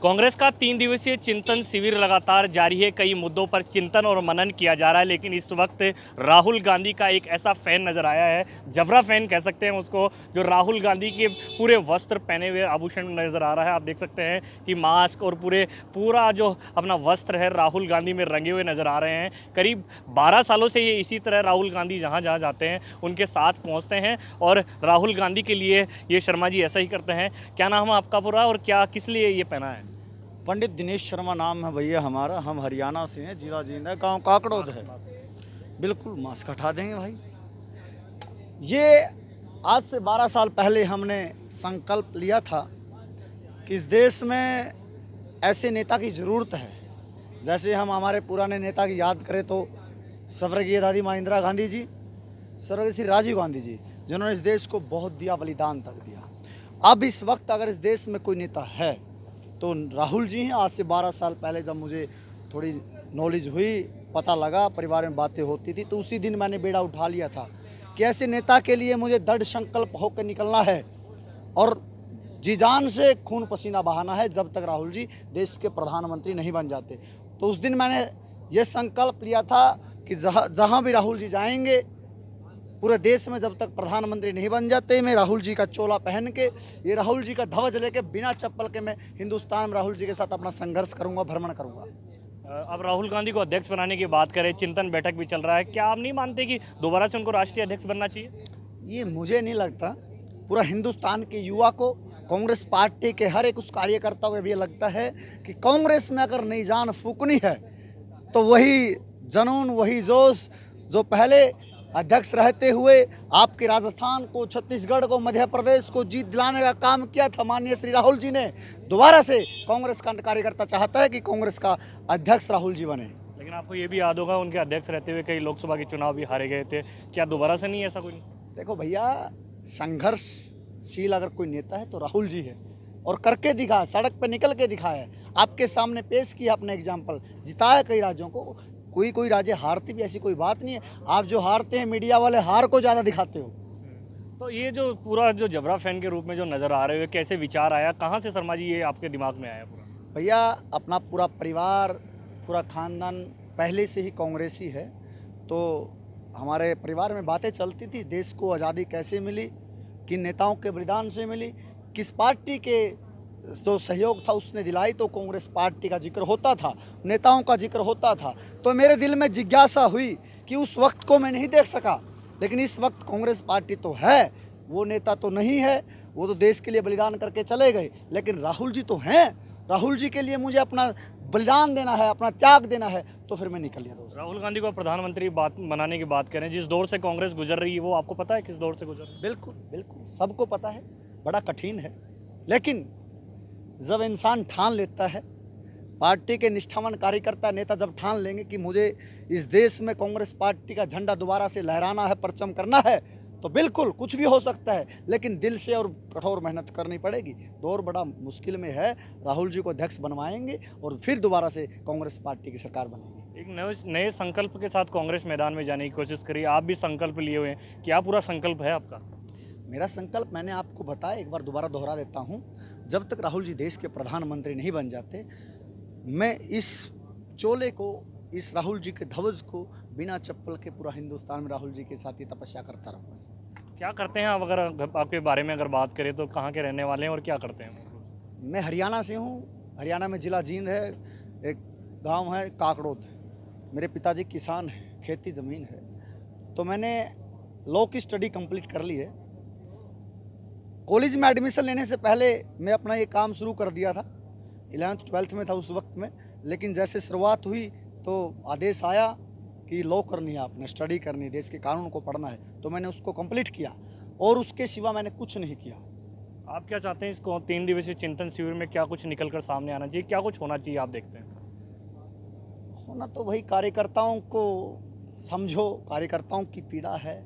कांग्रेस का 3 दिवसीय चिंतन शिविर लगातार जारी है। कई मुद्दों पर चिंतन और मनन किया जा रहा है, लेकिन इस वक्त राहुल गांधी का एक ऐसा फैन नजर आया है, जबरा फैन कह सकते हैं उसको, जो राहुल गांधी के पूरे वस्त्र पहने हुए आभूषण नजर आ रहा है। आप देख सकते हैं कि मास्क और पूरा जो अपना वस्त्र है राहुल गांधी में रंगे हुए नजर आ रहे हैं। करीब 12 सालों से ये इसी तरह राहुल गांधी जहाँ जहाँ जाते हैं उनके साथ पहुँचते हैं और राहुल गांधी के लिए ये शर्मा जी ऐसा ही करते हैं। क्या नाम है आपका पूरा और क्या किस लिए ये पहना है? पंडित दिनेश शर्मा नाम है भैया हमारा। हम हरियाणा से हैं, जिला जींद है, गांव काकड़ोद है। बिल्कुल मास्क हटा देंगे भाई। ये आज से 12 साल पहले हमने संकल्प लिया था कि इस देश में ऐसे नेता की ज़रूरत है। जैसे हम हमारे पुराने नेता की याद करें तो स्वर्गीय दादी माँ इंदिरा गांधी जी, स्वर्गीय श्री राजीव गांधी जी, जिन्होंने इस देश को बहुत दिया, बलिदान तक दिया। अब इस वक्त अगर इस देश में कोई नेता है तो राहुल जी हैं। आज से 12 साल पहले जब मुझे थोड़ी नॉलेज हुई, पता लगा, परिवार में बातें होती थी, तो उसी दिन मैंने बेड़ा उठा लिया था कि ऐसे नेता के लिए मुझे दृढ़ संकल्प होकर निकलना है और जी जान से खून पसीना बहाना है जब तक राहुल जी देश के प्रधानमंत्री नहीं बन जाते। तो उस दिन मैंने ये संकल्प लिया था कि जहाँ भी राहुल जी जाएंगे पूरे देश में जब तक प्रधानमंत्री नहीं बन जाते, मैं राहुल जी का चोला पहन के, ये राहुल जी का ध्वज लेके, बिना चप्पल के मैं हिंदुस्तान में राहुल जी के साथ अपना संघर्ष करूंगा, भ्रमण करूंगा। अब राहुल गांधी को अध्यक्ष बनाने की बात करें, चिंतन बैठक भी चल रहा है, क्या आप नहीं मानते कि दोबारा से उनको राष्ट्रीय अध्यक्ष बनना चाहिए? ये मुझे नहीं लगता, पूरा हिंदुस्तान के युवा को, कांग्रेस पार्टी के हर एक उस कार्यकर्ता को भी लगता है कि कांग्रेस में अगर नई जान फूकनी है तो वही जुनून, वही जोश जो पहले अध्यक्ष रहते हुए आपके राजस्थान को, छत्तीसगढ़ को, मध्य प्रदेश को जीत दिलाने का काम किया था माननीय श्री राहुल जी ने, दोबारा से कांग्रेस का कार्यकर्ता चाहता है कि कांग्रेस का अध्यक्ष राहुल जी बने। लेकिन आपको ये भी याद होगा उनके अध्यक्ष रहते हुए कई लोकसभा के चुनाव भी हारे गए थे। क्या दोबारा से नहीं ऐसा कोई? देखो भैया, संघर्षशील अगर कोई नेता है तो राहुल जी है, और करके दिखा, सड़क पे निकल के दिखाया है, आपके सामने पेश किया अपने एग्जाम्पल, जिताया कई राज्यों को। कोई राज्य हारती भी ऐसी कोई बात नहीं है। आप जो हारते हैं मीडिया वाले हार को ज़्यादा दिखाते हो। तो ये जो पूरा जो जबरा फैन के रूप में जो नज़र आ रहे हो, कैसे विचार आया, कहाँ से शर्मा जी ये आपके दिमाग में आया पूरा? भैया अपना पूरा परिवार, पूरा खानदान पहले से ही कांग्रेसी है, तो हमारे परिवार में बातें चलती थी, देश को आज़ादी कैसे मिली, किन नेताओं के बलिदान से मिली, किस पार्टी के जो सहयोग था उसने दिलाई, तो कांग्रेस पार्टी का जिक्र होता था, नेताओं का जिक्र होता था। तो मेरे दिल में जिज्ञासा हुई कि उस वक्त को मैं नहीं देख सका, लेकिन इस वक्त कांग्रेस पार्टी तो है, वो नेता तो नहीं है, वो तो देश के लिए बलिदान करके चले गए, लेकिन राहुल जी तो हैं। राहुल जी के लिए मुझे अपना बलिदान देना है, अपना त्याग देना है, तो फिर मैं निकल लिया दोस्त। राहुल गांधी को प्रधानमंत्री बनाने की बात करें, जिस दौर से कांग्रेस गुजर रही है वो आपको पता है किस दौर से गुजर रही है? बिल्कुल बिल्कुल सबको पता है, बड़ा कठिन है, लेकिन जब इंसान ठान लेता है, पार्टी के निष्ठावान कार्यकर्ता, नेता जब ठान लेंगे कि मुझे इस देश में कांग्रेस पार्टी का झंडा दोबारा से लहराना है, परचम करना है, तो बिल्कुल कुछ भी हो सकता है, लेकिन दिल से और कठोर मेहनत करनी पड़ेगी। दौर बड़ा मुश्किल में है, राहुल जी को अध्यक्ष बनवाएंगे और फिर दोबारा से कांग्रेस पार्टी की सरकार बनाएंगे। एक नए संकल्प के साथ कांग्रेस मैदान में जाने की कोशिश करी, आप भी संकल्प लिए हुए हैं, क्या पूरा संकल्प है आपका? मेरा संकल्प मैंने आपको बताया, एक बार दोबारा दोहरा देता हूँ। जब तक राहुल जी देश के प्रधानमंत्री नहीं बन जाते, मैं इस चोले को, इस राहुल जी के ध्वज को बिना चप्पल के पूरा हिंदुस्तान में राहुल जी के साथ ही तपस्या करता रहूँगा। क्या करते हैं आप? अगर आपके बारे में अगर बात करें तो कहाँ के रहने वाले हैं और क्या करते हैं? मैं हरियाणा से हूँ। हरियाणा में जिला जींद है, एक गांव है काकड़ोद। मेरे पिताजी किसान हैं, खेती ज़मीन है। तो मैंने लॉ की स्टडी कंप्लीट कर ली है। कॉलेज में एडमिशन लेने से पहले मैं अपना ये काम शुरू कर दिया था, 11th 12th में था उस वक्त में, लेकिन जैसे शुरुआत हुई तो आदेश आया कि लॉ करनी है, आपने स्टडी करनी है, देश के कानून को पढ़ना है, तो मैंने उसको कंप्लीट किया और उसके सिवा मैंने कुछ नहीं किया। आप क्या चाहते हैं इसको 3 दिवसीय चिंतन शिविर में क्या कुछ निकल कर सामने आना चाहिए, क्या कुछ होना चाहिए आप देखते हैं? होना तो वही, कार्यकर्ताओं को समझो, कार्यकर्ताओं की पीड़ा है,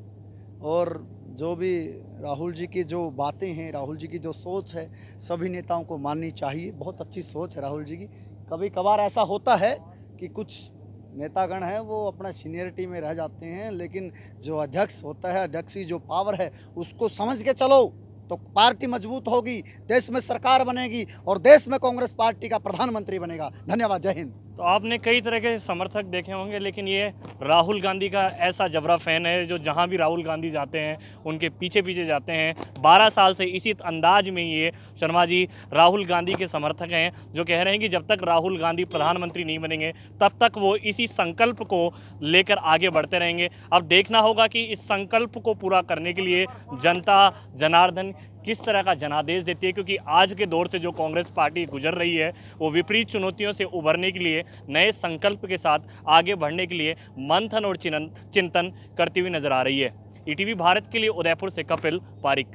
और जो भी राहुल जी की जो बातें हैं, राहुल जी की जो सोच है, सभी नेताओं को माननी चाहिए। बहुत अच्छी सोच है राहुल जी की। कभी कभार ऐसा होता है कि कुछ नेतागण हैं वो अपना सीनियरिटी में रह जाते हैं, लेकिन जो अध्यक्ष होता है, अध्यक्ष की जो पावर है उसको समझ के चलो, तो पार्टी मजबूत होगी, देश में सरकार बनेगी और देश में कांग्रेस पार्टी का प्रधानमंत्री बनेगा। धन्यवाद, जय हिंद। तो आपने कई तरह के समर्थक देखे होंगे, लेकिन ये राहुल गांधी का ऐसा जबरा फैन है जो जहां भी राहुल गांधी जाते हैं उनके पीछे पीछे जाते हैं। 12 साल से इसी अंदाज में ये शर्मा जी राहुल गांधी के समर्थक हैं, जो कह रहे हैं कि जब तक राहुल गांधी प्रधानमंत्री नहीं बनेंगे तब तक वो इसी संकल्प को लेकर आगे बढ़ते रहेंगे। अब देखना होगा कि इस संकल्प को पूरा करने के लिए जनता जनार्दन किस तरह का जनादेश देती है, क्योंकि आज के दौर से जो कांग्रेस पार्टी गुजर रही है वो विपरीत चुनौतियों से उभरने के लिए नए संकल्प के साथ आगे बढ़ने के लिए मंथन और चिंतन करती हुई नजर आ रही है। ईटीवी भारत के लिए उदयपुर से कपिल पारिक।